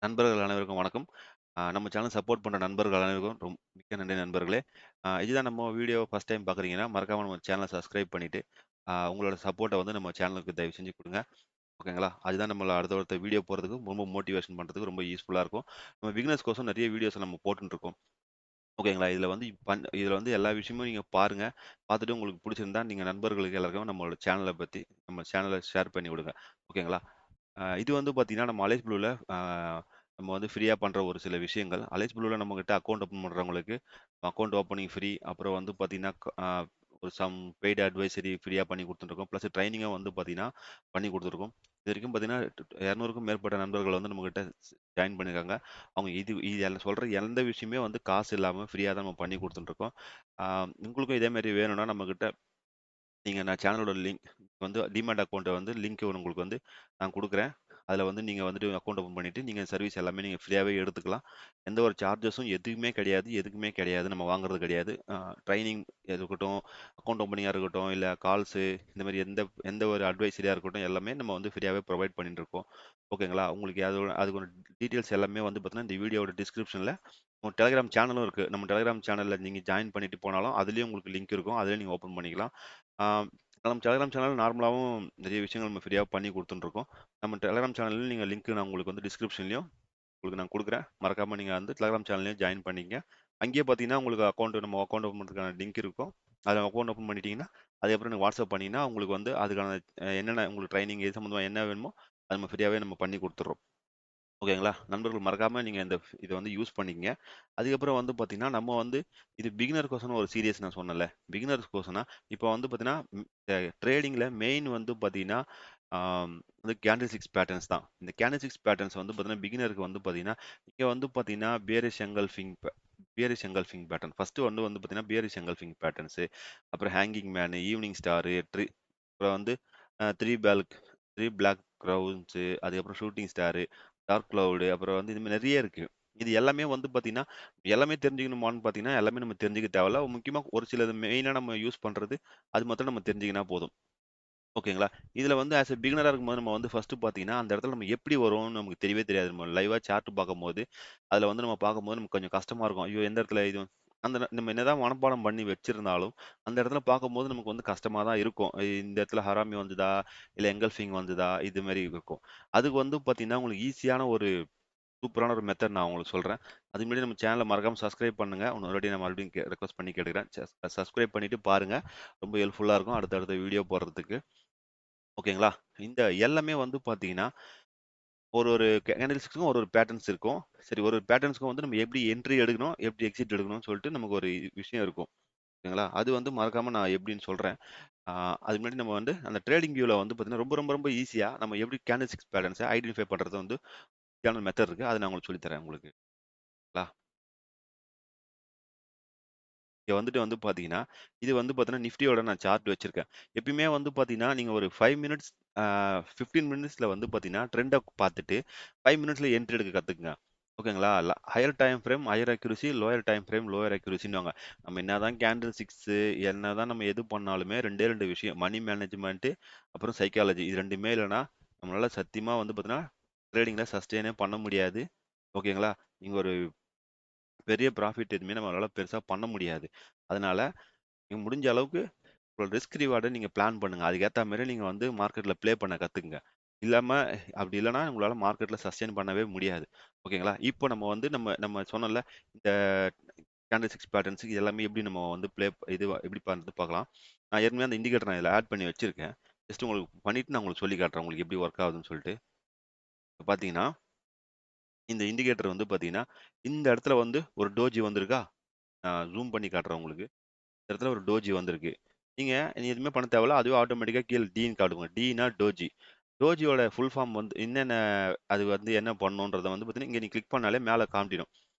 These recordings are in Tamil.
நண்பர்கள் அனைவருக்கும் வணக்கம். நம்ம சேனல் சப்போர்ட் பண்ற நண்பர்கள் அனைவருக்கும் மிக்க நன்றி நண்பர்களே. இதுதான் நம்ம வீடியோ ஃபர்ஸ்ட் டைம் பார்க்குறீங்கன்னா, மறக்காம நம்ம சேனல சப்ஸ்கிரைப் பண்ணிட்டு, உங்களோட சப்போர்ட்ட வந்து நம்ம சேனலுக்கு தயவு செஞ்சு குடுங்க. ஓகேங்களா? அதுதான் நம்மள அடுத்த வீடியோ போறதுக்கு ரொம்ப மோட்டிவேஷன் பண்றதுக்கு ரொம்ப யூஸ்ஃபுல்லா இருக்கும். நம்ம பிகினர்ஸ் கோசம் நெறைய வீடியோஸ் நம்ம போட்டுட்டு இருக்கோம். ஓகேங்களா? இதுல வந்து எல்லா விஷயமும் நீங்க பாருங்க. பார்த்துட்டு உங்களுக்கு புடிச்சிருந்தா, நீங்க நண்பர்களுக்கு எல்லாருக்கும் நம்மளோட சேனல பத்தி நம்ம சேனல ஷேர் பண்ணி விடுங்க. ஓகேங்களா? இது வந்து பார்த்தீங்கன்னா, நம்ம அலைஸ் ப்ளூல நம்ம வந்து ஃப்ரீயா பண்ற ஒரு சில விஷயங்கள். அலைஸ் ப்ளூல நம்மகிட்ட அக்கவுண்ட் ஓப்பன் பண்றவங்களுக்கு, அக்கவுண்ட் ஓப்பனிங் ஃப்ரீ. அப்புறம் வந்து பார்த்தீங்கன்னா, ஒரு பெய்ட் அட்வைசரி ஃப்ரீயா பண்ணி குடுத்துட்டுருக்கோம். பிளஸ் ட்ரெய்னிங்கும் வந்து பார்த்தீங்கன்னா, பண்ணி குடுத்துருக்கோம். இதுவரைக்கும் பார்த்தீங்கன்னா, 200க்கும் மேற்பட்ட நண்பர்கள் வந்து நம்மகிட்ட ஜாயின் பண்ணியிருக்காங்க. அவங்க இது சொல்ற எந்த விஷயமே வந்து காசு இல்லாம ஃப்ரீயா தான் நம்ம பண்ணி குடுத்துட்டுருக்கோம். ஆ உங்களுக்கும் இதே மாரி வேணும்னா நம்மகிட்ட நான் சேனலோட லிங்க் வந்து டிமேட் அக்கவுண்ட் வந்து லிங்க் உங்களுக்கு வந்து நான் குடுக்குறேன். அதில வந்து நீங்க வந்துட்டு அக்கவுண்ட் ஓப்பன் பண்ணிட்டு, நீங்க சர்வீஸ் எல்லாமே நீங்க ஃப்ரீயாவே எடுத்துக்கலாம். எந்த ஒரு சார்ஜஸும் எதுவுமே கிடையாது, எதுக்குமே கிடையாது. நம்ம வாங்குறது கிடையாது. ட்ரெய்னிங் இருக்கட்டும், அக்கவுண்ட் ஓப்பனிங்கா இருக்கட்டும், இல்ல கால்ஸு இந்த மாரி எந்த எந்த ஒரு அட்வைசரியா இருக்கட்டும், எல்லாமே நம்ம வந்து ஃப்ரீயாவே ப்ரொவைட் பண்ணிட்டு இருக்கோம். ஓகேங்களா? உங்களுக்கு அதுக்கான டீட்டெயில்ஸ் எல்லாமே வந்து பார்த்தீங்கன்னா, இந்த வீடியோவோட டிஸ்கிரிப்ஷன்ல டெலிகிராம் சேனலும் இருக்கு. நம்ம டெலிகிராம் சேனல்ல நீங்க ஜாயின் பண்ணிட்டு போனாலும், அதிலயும் உங்களுக்கு லிங்க் இருக்கும். அதிலயும் நீங்க ஓப்பன் பண்ணிக்கலாம். ஆ நம்ம டெலிகிராம் சேனல் நார்மலாவும் நிறைய விஷயங்கள் நம்ம ஃப்ரீயா பண்ணி குடுத்துட்டுருக்கோம். நம்ம டெலிகிராம் சேனல்ல நீங்க லிங்க் நான் உங்களுக்கு வந்து டிஸ்கிரிப்ஷன்லயும் உங்களுக்கு நான் குடுக்குறேன். மறக்காம நீங்க வந்து டெலிகிராம் சேனல்லயும் ஜாயின் பண்ணிக்கங்க. அங்கேயே பார்த்தீங்கன்னா, உங்களுக்கு நம்ம அக்கவுண்ட் ஓப்பன் பண்றதுக்கான லிங்க் இருக்கும். அதில அக்கவுண்ட் ஓப்பன் பண்ணிட்டீங்கன்னா, அதுக்கப்புறம் எனக்கு வாட்ஸ்அப் பண்ணீங்கன்னா, உங்களுக்கு வந்து அதுக்கான என்னென்ன உங்களுக்கு ட்ரெய்னிங் எது சம்மந்தமா என்ன வேணுமோ, அது நம்ம ஃப்ரீயாவே நம்ம பண்ணி குடுத்துர்றோம். ஓகேங்களா? நண்பர்கள் மறக்காம நீங்க இத வந்து யூஸ் பண்ணிக்கங்க. அதுக்கப்புறம் வந்து பார்த்தீங்கன்னா, நம்ம வந்து இது பிகினருக்கோசரம் ஒரு சீரியஸ் நான் சொன்னேன்ல. பிகினர்ஸ்க்கோசம்னா, இப்போ வந்து பார்த்தீங்கன்னா, ட்ரேடிங்ல மெயின் வந்து பார்த்தீங்கன்னா, வந்து கேண்டில் ஸ்டிக்ஸ் பேட்டர்ன்ஸ் தான். இந்த கேண்டில் ஸ்டிக்ஸ் பேட்டர்ன்ஸ் வந்து பார்த்தீங்கன்னா, பிகினருக்கு வந்து பார்த்தீங்கன்னா, இங்க வந்து பார்த்தீங்கன்னா, பியரிஷ் எங்கல்ஃபிங் பேட்டர்ன். ஃபர்ஸ்ட் ஒண்ணு வந்து பார்த்தீங்கன்னா, பியரிஷ் எங்கல்ஃபிங் பேட்டர்ன்ஸு. அப்புறம் ஹேங்கிங் மேனு, ஈவினிங் ஸ்டாரு, அப்புறம் வந்து 3 பெல்க் 3 பிளாக் கிரவுன்ஸு, அதுக்கப்புறம் ஷூட்டிங் ஸ்டாரு, டார்க் கிளவுடு, அப்புறம் வந்து இது மாரி நெறைய இருக்கு. இது எல்லாமே வந்து பார்த்தீங்கன்னா, எல்லாமே தெரிஞ்சுக்கணுமான்னு பார்த்தீங்கன்னா, எல்லாமே நம்ம தெரிஞ்சுக்க தேவையில்ல. முக்கியமா ஒரு சிலது மெயினா நம்ம யூஸ் பண்றது, அது மாத்திரம் நம்ம தெரிஞ்சுக்கினா போதும். ஓகேங்களா? இதுல வந்து ஆஸ் எ பிகினரா இருக்கும்போது நம்ம வந்து ஃபர்ஸ்ட்டு பார்த்தீங்கன்னா, அந்த இடத்துல நம்ம எப்படி வருவோம்னு நமக்கு தெரியவே தெரியாது. நம்ம லைவா சார்ட் பார்க்கும்போது, அதுல வந்து நம்ம பார்க்கும்போது நமக்கு கொஞ்சம் கஷ்டமா இருக்கும். ஐயோ! எந்த இடத்துல இது நம்ம என்னதான் மனப்பாடம் பண்ணி வச்சிருந்தாலும், அந்த இடத்துல பார்க்கும்போது நமக்கு வந்து கஷ்டமா தான் இருக்கும். இந்த இடத்துல ஹராமி வந்துதா? இல்ல எங்கல்ஃபிங் வந்துதா? இது மாரி இருக்கும். அதுக்கு வந்து பார்த்தீங்கன்னா, உங்களுக்கு ஈஸியான ஒரு சூப்பரான ஒரு மெத்தட் நான் உங்களுக்கு சொல்றேன். அதுக்கு முன்னாடி நம்ம சேனல மறக்காம சப்ஸ்கிரைப் பண்ணுங்க. இன்னொரு வாட்டி நான் மறுபடியும் ரெக்வெஸ்ட் பண்ணி கேட்டுக்கிறேன். சப்ஸ்கிரைப் பண்ணிட்டு பாருங்க. ரொம்ப ஹெல்ப்ஃபுல்லா இருக்கும் அடுத்தடுத்த வீடியோ போடுறதுக்கு. ஓகேங்களா? இந்த எல்லாமே வந்து பார்த்தீங்கன்னா, ஒரு கேண்டல்ஸ்க்கும் ஒரு பேட்டர்ன்ஸ் இருக்கும். சரி ஒரு பேட்டர்ன்ஸ்க்கும் வந்து நம்ம எப்படி என்ட்ரி எடுக்கணும், எப்படி எக்ஸிட் எடுக்கணும்னு சொல்லிட்டு நமக்கு ஒரு விஷயம் இருக்கும். ஓகேங்களா? அது வந்து மறக்காம நான் எப்படின்னு சொல்றேன். ஆ அதுக்கு முன்னாடி நம்ம வந்து அந்த ட்ரேடிங் வியூல வந்து பார்த்தீங்கன்னா, ரொம்ப ரொம்ப ரொம்ப ஈஸியா நம்ம எப்படி கேண்டில்ஸ்டிக் பேட்டர்ன்ஸ ஐடென்டிஃபை பண்றது வந்து மெத்தட் இருக்கு. அத நான் உங்களுக்கு சொல்லி தரேன் உங்களுக்கு. ங்களா? இங்க வந்துட்டு வந்து பார்த்தீங்கன்னா, இது வந்து பார்த்தீங்கன்னா, நிஃப்டியோட நான் சார்ட் வச்சிருக்கேன். எப்பயுமே வந்து பார்த்தீங்கன்னா, நீங்க ஒரு 5 மினிட்ஸ் 15 மினிட்ஸ்ல வந்து பார்த்தீங்கன்னா, ட்ரெண்ட பார்த்துட்டு 5 மினிட்ஸ்ல என்ட்ரி எடுக்க கத்துக்குங்க. ஓகேங்களா? Higher time frame, higher accuracy, lower time frame, lower அக்யூரசின்னுவாங்க. நம்ம என்னதான் கேண்டில் ஸ்டிக்ஸு என்னதான் நம்ம எது பண்ணாலுமே 2 விஷயம். மணி மேனேஜ்மென்ட் அப்புறம் சைக்காலஜி. இது 2மே இல்லன்னா, நம்மளால சத்தியமா வந்து பார்த்தீங்கன்னா, ட்ரேடிங்ல சஸ்டெயினே பண்ண முடியாது. ஓகேங்களா? நீங்க ஒரு பெரிய ப்ராஃபிட் எதுவுமே நம்மளால பெருசா பண்ண முடியாது. அதனால நீங்க முடிஞ்ச அளவுக்கு உங்களோட ரிஸ்க் ரிவார்ட நீங்க பிளான் பண்ணுங்க. அதுக்கேத்த மாரி நீங்க வந்து மார்க்கெட்ல ப்ளே பண்ண கத்துக்கங்க. இல்லாம அப்படி இல்லன்னா உங்களால மார்க்கெட்ல சஸ்டெயின் பண்ணவே முடியாது. ஓகேங்களா? இப்போ நம்ம வந்து நம்ம நம்ம சொன்னோம்ல, இந்த கேண்டில் ஸ்டிக்ஸ் பேட்டர்ன்ஸ் இது எல்லாமே எப்படி நம்ம வந்து எப்படி பண்றது பார்க்கலாம். நான் ஏற்கனவே அந்த இண்டிகேட்டர் நான் இதுல ஆட் பண்ணி வச்சிருக்கேன். ஜஸ்ட் உங்களுக்கு பண்ணிட்டு நான் உங்களுக்கு சொல்லிக் காட்டுறேன். உங்களுக்கு எப்படி ஒர்க் ஆகுதுன்னு சொல்லிட்டு. இப்ப பார்த்தீங்கன்னா, இந்த இண்டிகேட்டர் வந்து பார்த்தீங்கன்னா, இந்த இடத்துல வந்து ஒரு டோஜி வந்திருக்கா? நான் ஜூம் பண்ணி காட்டுறேன் உங்களுக்கு. இந்த இடத்துல ஒரு டோஜி வந்திருக்கு. நீ எதுவுமே பண்ண தேவையில்ல. அதுவே ஆட்டோமேட்டிக்கா கீழ டீன்னு காட்டுங்க. டீன்னா டோஜி. டோஜியோட ஃபுல் ஃபார்ம் வந்து அது வந்து என்ன பண்ணுன்றத வந்து பார்த்தீங்கன்னா, இங்க நீ கிளிக் பண்ணாலே மேல காமிச்சிடும்.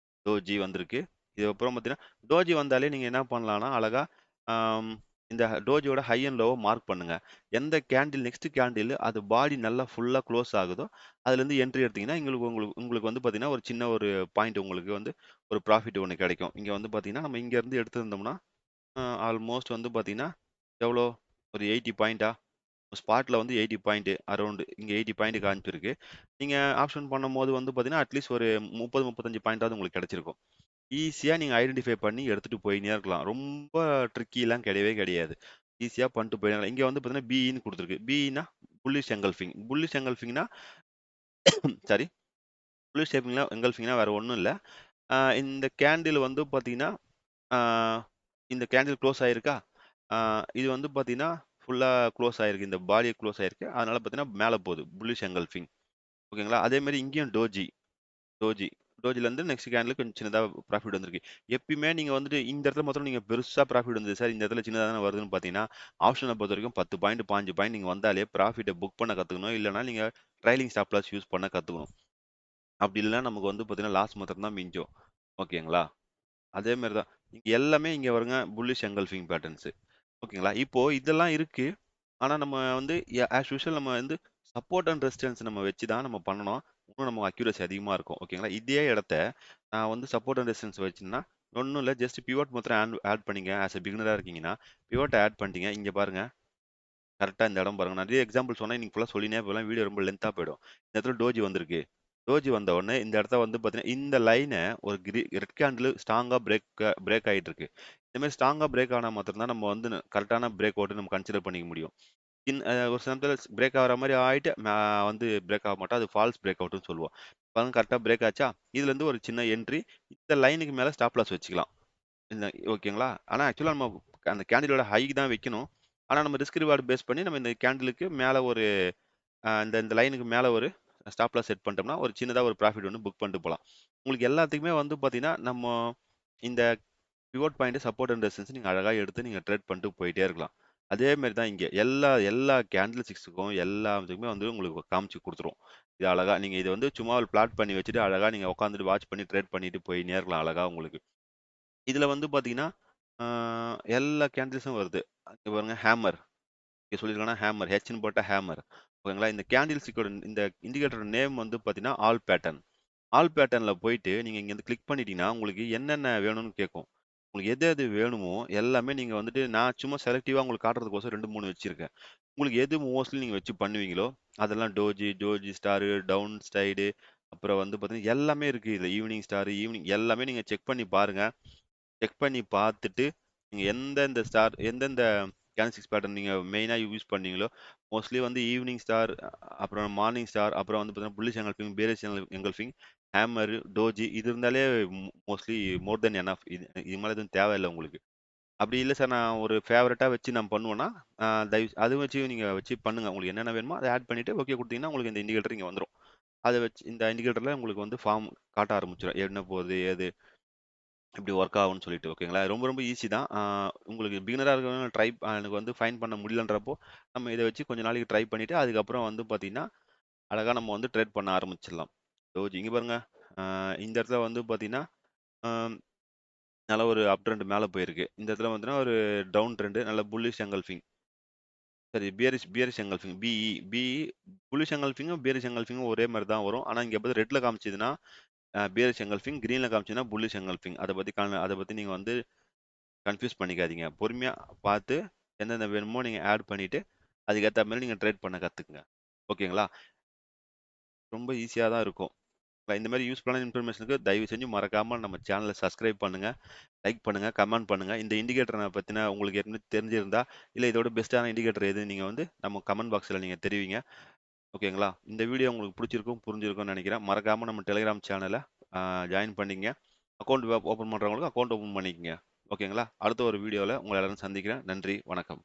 டோஜி வந்திருக்கு. இதுக்கப்புறம் பார்த்தீங்கன்னா, டோஜி வந்தாலே நீங்க என்ன பண்ணலாம்னா, அழகா ஆம் இந்த டோஜியோட ஹை அண்ட் லோவ மார்க் பண்ணுங்க. எந்த நெக்ஸ்ட் கேண்டில் அது பாடி நல்லா ஃபுல்லா குளோஸ் ஆகுதோ, அதுலேருந்து என்ட்ரி எடுத்தீங்கன்னா, உங்களுக்கு உங்களுக்கு உங்களுக்கு வந்து பார்த்தீங்கன்னா, ஒரு சின்ன ஒரு பாயிண்ட் உங்களுக்கு வந்து ஒரு ப்ராஃபிட் ஒண்ணு கிடைக்கும். இங்க வந்து பார்த்தீங்கன்னா, நம்ம இங்கருந்து எடுத்திருந்தோம்னா ஆல்மோஸ்ட் வந்து பார்த்தீங்கன்னா, எவ்வளோ ஒரு 80 பாயிண்டா? ஸ்பாட்ல வந்து 80 பாயிண்ட் அரவுண்ட் இங்க 80 பாயிண்ட் காமிச்சிருக்கு. நீங்க ஆப்ஷன் பண்ணும்போது வந்து பார்த்தீங்கன்னா, அட்லீஸ்ட் ஒரு 30, 35 பாயிண்டாவது உங்களுக்கு கிடைச்சிருக்கும். ஈஸியா நீங்க ஐடென்டிஃபை பண்ணி எடுத்துட்டு போயின்னே இருக்கலாம். ரொம்ப ட்ரிக்கிலாம் கிடையவே கிடையாது. ஈஸியா பண்ணிட்டு போயிடலாம். இங்க வந்து பார்த்தீங்கன்னா, பிஇன்னு குடுத்துருக்கு. பிஇன்னா புல்லிஷ் எங்கல்ஃபிங். புல்லிஷ் எங்கல்ஃபிங்னா சாரி புல்லிஷ் எங்கல்ஃபிங்னா வேற ஒண்ணும் இல்ல. இந்த கேண்டில் வந்து பார்த்தீங்கன்னா, ஆ இந்த கேண்டில் குளோஸ் ஆயிருக்கா? ஆ இது வந்து பார்த்தீங்கன்னா, ஃபுல்லா குளோஸ் ஆயிருக்கு. இந்த பாடி குளோஸ் ஆயிருக்கு. அதனால பார்த்தீங்கன்னா, மேல போகுது. Bullish engulfing. ஓகேங்களா? அதே மாரி இங்கேயும் டோஜி. டோஜி. டோஜிலருந்து நெக்ஸ்ட் கேண்டில் கொஞ்சம் சின்னதா ப்ராஃபிட் வந்திருக்கு. எப்பயுமே நீங்க வந்துட்டு இந்த இடத்துல மாத்திரம் நீங்க பெருசா ப்ராஃபிட் வந்தது சார். இந்த இடத்துல சின்னதா தானே வருதுன்னு பார்த்தீங்கன்னா, ஆப்ஷன பொறுத்தவரைக்கும் 10 பாயிண்ட், 15 பாயிண்ட் நீங்க வந்தாலே ப்ராஃபிட்ட புக் பண்ண கத்துக்கணும். இல்லன்னா நீங்க ட்ரைலிங் ஸ்டாப் லாஸ் யூஸ் பண்ண கத்துக்கணும். அப்படி இல்லன்னா நமக்கு வந்து பார்த்தீங்கன்னா, லாஸ் மாத்திரம் தான் மிஞ்சும். ஓகேங்களா? அதே மாரி தான். இங்க எல்லாமே இங்க வருங்க புல்லிஷ் எங்கல்ஃபிங் பேட்டர்ன்ஸ். ஓகேங்களா? இப்போ இதெல்லாம் இருக்கு. ஆனா நம்ம வந்து ஆஸ் யூசுவல் நம்ம வந்து சப்போர்ட் அண்ட் ரெசிஸ்டன்ஸ் நம்ம வச்சு தான் நம்ம பண்ணணும். இன்னும் நம்ம அக்யூரசி அதிகமா இருக்கும். ஓகேங்களா? இதே இடத்த நான் வந்து சப்போர்ட் அண்ட் ரெசிஸ்டன்ஸ் வச்சேன்னா, ஒண்ணும் இல்ல ஜஸ்ட் பிவோட் மாத்திரம் ஆட் பண்ணீங்க. ஆஸ் எ பிகினரா இருக்கீங்கன்னா, பிவோட்ட ஆட் பண்ணிட்டீங்க. இங்க பாருங்க. கரெக்ட்டா இந்த இடம் பாருங்க. நெறைய எக்ஸாம்பிள் சொன்னா இன்னைக்கு ஃபுல்லா சொல்லினே போகலாம். வீடியோ ரொம்ப லென்த்தா போயிடும். இந்த இடத்துல டோஜி வந்திருக்கு. டோஜி வந்த உடனே இந்த இடத்த வந்து பார்த்தீங்கன்னா, இந்த லைன ஒரு ரெட் கேண்டில் ஸ்ட்ராங்கா பிரேக் ஆயிட்டு இருக்கு. இந்த மாரி ஸ்ட்ராங்கா பிரேக் ஆனா மாத்திரம் தான் நம்ம வந்து கரெக்ட்டான பிரேக் அவுட்ன்னு நம்ம கன்சிடர் பண்ணிக்க முடியும். ஒரு சில நேரத்துல பிரேக் ஆகுற மாரி ஆயிட்டு, வந்து பிரேக் ஆக மாட்டோம். அது ஃபால்ஸ் பிரேக் அவுட்ன்னு சொல்லுவோம். பாருங்க கரெக்ட்டா பிரேக் ஆச்சா? இதுலருந்து ஒரு சின்ன என்ட்ரி. இந்த லைனுக்கு மேல ஸ்டாப் லாஸ் வச்சுக்கலாம். இந்த ஓகேங்களா? ஆனா ஆக்சுவலா நம்ம அந்த கேண்டிலோட ஹைக்கு தான் வைக்கணும். ஆனா நம்ம ரிஸ்க் ரிவார்ட் பேஸ் பண்ணி நம்ம இந்த கேண்டிலுக்கு மேல ஒரு இந்த இந்த லைனுக்கு மேல ஒரு ஸ்டாப் லாஸ் செட் பண்ணிட்டோம்னா, ஒரு சின்னதா ஒரு ப்ராஃபிட் வந்து புக் பண்ணிட்டு போலாம். உங்களுக்கு எல்லாத்துக்குமே வந்து பார்த்தீங்கன்னா, நம்ம இந்த pivot point, support and resistance நீங்க அழகா எடுத்து நீங்க ட்ரேட் பண்ணிட்டு போயிட்டே இருக்கலாம். அதே மாரி தான் இங்க. எல்லா எல்லா கேண்டில் ஸ்டிக்ஸுக்கும் எல்லாத்துக்குமே வந்து உங்களுக்கு காமிச்சு குடுத்துரும். இது அழகா நீங்க இத வந்து சும்மா ஒரு பிளாட் பண்ணி வச்சுட்டு, அழகா நீங்க உட்காந்துட்டு வாட்ச் பண்ணி ட்ரேட் பண்ணிட்டு போயின்னே இருக்கலாம் அழகா உங்களுக்கு. இதுல வந்து பார்த்தீங்கன்னா, ஆ எல்லா கேண்டில்ஸும் வருது. இங்க பாருங்க ஹேமர். இங்க சொல்லியிருக்காங்கன்னா ஹேமர். ஹெச்ன்னு போட்டா ஹேமர். ஓகேங்களா? இந்த கேண்டில் ஸ்டிக்கோட இந்த இண்டிகேட்டரோட நேம் வந்து பார்த்தீங்கன்னா, ஆல் பேட்டர்ன். ஆல் பேட்டர்ன்ல போயிட்டு நீங்க இங்கருந்து கிளிக் பண்ணிட்டீங்கன்னா, உங்களுக்கு என்னென்ன வேணும்னு கேட்கும். உங்களுக்கு எது எது வேணுமோ எல்லாமே நீங்க வந்துட்டு நான் சும்மா செலக்டிவா உங்களுக்கு காட்டுறதுக்கோசரம் 2, 3 வச்சிருக்கேன். உங்களுக்கு எது மோஸ்ட்லி நீங்க வச்சு பண்ணுவீங்களோ, அதெல்லாம் டோஜி ஸ்டாரு, டவுன் ஸ்டைடு அப்புறம் வந்து பார்த்தீங்கன்னா, எல்லாமே இருக்கு இதுல. ஈவினிங் ஸ்டார், ஈவினிங் எல்லாமே நீங்க செக் பண்ணி பாருங்க. செக் பண்ணி பார்த்துட்டு, நீங்க எந்தெந்த ஸ்டார் எந்தெந்த கேண்டல்ஸ்டிக்ஸ் பேட்டர்ன் நீங்க மெயினா யூஸ் பண்ணீங்களோ, மோஸ்ட்லி வந்து ஈவினிங் ஸ்டார், அப்புறம் மார்னிங் ஸ்டார், அப்புறம் வந்து பார்த்தீங்கன்னா, bullish engulfing, bearish engulfing, hammer, doji இது இருந்தாலே மோஸ்ட்லி மோர் தென் எனஃப். இது மேல எதுவும் தேவையில்ல உங்களுக்கு. அப்படி இல்ல சார் நான் ஒரு ஃபேவரட்டா வச்சு நான் பண்ணுவேன்னா, அது வச்சு நீங்க வச்சு பண்ணுங்க. உங்களுக்கு என்னென்ன வேணுமோ அத ஆட் பண்ணிட்டு ஓகே குடுத்தீங்கன்னா, உங்களுக்கு இந்த இண்டிகேட்டர் இங்க வந்துரும். அத வச்சு இந்த இண்டிகேட்டர்ல உங்களுக்கு வந்து ஃபார்ம் காட்ட ஆரம்பிச்சுரும். என்ன போகுது? ஏது? எப்படி ஒர்க் ஆகும்ன்னு சொல்லிட்டு ஓகேங்களா? ரொம்ப ரொம்ப ஈஸி தான். உங்களுக்கு பிகினரா இருக்கிறவங்க எனக்கு வந்து ஃபைண்ட் பண்ண முடியலன்றப்போ, நம்ம இத வச்சு கொஞ்ச நாளைக்கு ட்ரை பண்ணிட்டு, அதுக்கப்புறம் வந்து பார்த்தீங்கன்னா, அழகா நம்ம வந்து ட்ரேட் பண்ண ஆரம்பிச்சிடலாம். இங்க பாருங்க. இந்த இடத்துல வந்து பார்த்தீங்கன்னா, அ நல்ல ஒரு அப் ட்ரெண்ட் மேல போயிருக்கு. இந்த இடத்துல பார்த்தீங்கன்னா, ஒரு டவுன் ட்ரெண்ட் நல்ல புல்லிஷ் எங்கல்ஃபிங். சரி பியரிஷ் எங்கல்ஃபிங் புல்லிஷ் எங்கல்ஃபிங்கும், பியரிஷ் எங்கல்ஃபிங்கும் ஒரே மாரி தான் வரும். ஆனா இங்க பாத்து ரெட்ல காமிச்சதுன்னா, பியரிஷ் எங்கல்ஃபிங், கிரீன்ல காமிச்சதுன்னா புல்லிஷ் எங்கல்ஃபிங். அத பத்தி நீங்க வந்து கன்ஃப்யூஸ் பண்ணிக்காதீங்க. பொறுமையா பார்த்து எந்தெந்த வேணுமோ நீங்க ஆட் பண்ணிட்டு, அதுக்கேத்த மாரி நீங்க ட்ரேட் பண்ண கத்துக்குங்க. ஓகேங்களா? ரொம்ப ஈஸியா தான் இருக்கும். இந்த மாரி யூஸ்ஃபுல்லான இன்ஃபர்மேஷனுக்கு தயவு செஞ்சு மறக்காம நம்ம சேனல சப்ஸ்கிரைப் பண்ணுங்க, லைக் பண்ணுங்க, கமெண்ட் பண்ணுங்க. இந்த இண்டிகேட்டர பத்தின உங்களுக்கு ஏற்கனவே தெரிஞ்சிருந்தா, இல்ல இதோட பெஸ்ட்டான இண்டிகேட்டர் எதுன்னு நீங்க வந்து நம்ம கமெண்ட் பாக்ஸ்ல நீங்க தெரிவிங்க. ஓகேங்களா? இந்த வீடியோ உங்களுக்கு புடிச்சிருக்கும், புரிஞ்சிருக்கும்னு நெனைக்கிறேன். மறக்காம நம்ம டெலிகிராம் சேனல அ ஜாயின் பண்ணிக்கங்க. அக்கவுண்ட் ஓப்பன் பண்றவங்களுக்கு அக்கவுண்ட் ஓப்பன் பண்ணிக்கங்க. ஓகேங்களா? அடுத்த ஒரு வீடியோல உங்கள எல்லாரும் சந்திக்கிறேன். நன்றி, வணக்கம்.